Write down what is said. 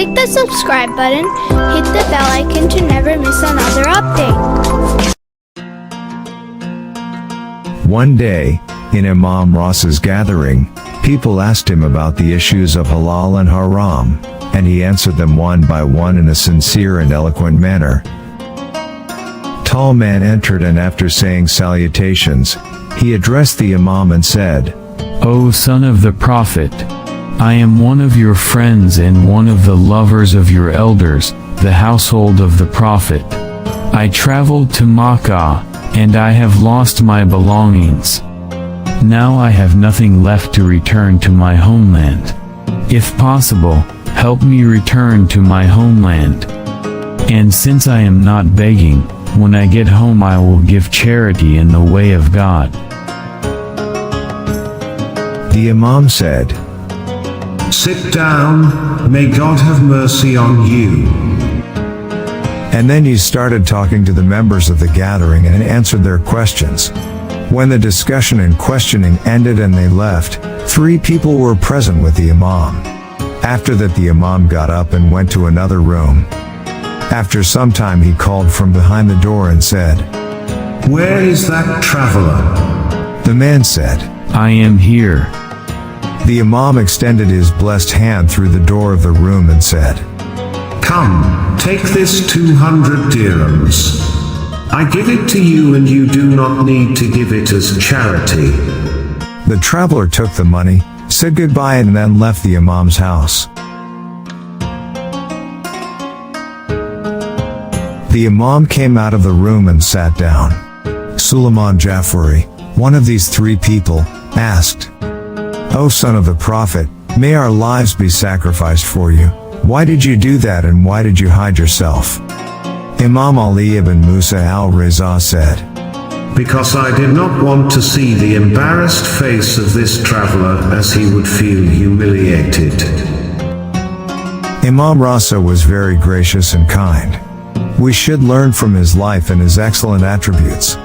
Click the subscribe button, hit the bell icon to never miss another update. One day, in Imam Raza's gathering, people asked him about the issues of halal and haram, and he answered them one by one in a sincere and eloquent manner. Tall man entered, and after saying salutations, he addressed the Imam and said, O son of the Prophet, I am one of your friends and one of the lovers of your elders, the household of the Prophet. I traveled to Makkah, and I have lost my belongings. Now I have nothing left to return to my homeland. If possible, help me return to my homeland. And since I am not begging, when I get home I will give charity in the way of God. The Imam said, Sit down, may God have mercy on you. And then he started talking to the members of the gathering and answered their questions. When the discussion and questioning ended and they left, 3 people were present with the Imam. After that, the Imam got up and went to another room. After some time he called from behind the door and said, Where is that traveler? The man said, I am here. The Imam extended his blessed hand through the door of the room and said, Come, take this 200 dirhams. I give it to you and you do not need to give it as charity. The traveler took the money, said goodbye, and then left the Imam's house. The Imam came out of the room and sat down. Suleiman Jafari, one of these 3 people, asked, O son of the Prophet, may our lives be sacrificed for you. Why did you do that, and why did you hide yourself? Imam Ali Ibne Musa A.S said, Because I did not want to see the embarrassed face of this traveler, as he would feel humiliated. Imam Raza was very gracious and kind. We should learn from his life and his excellent attributes.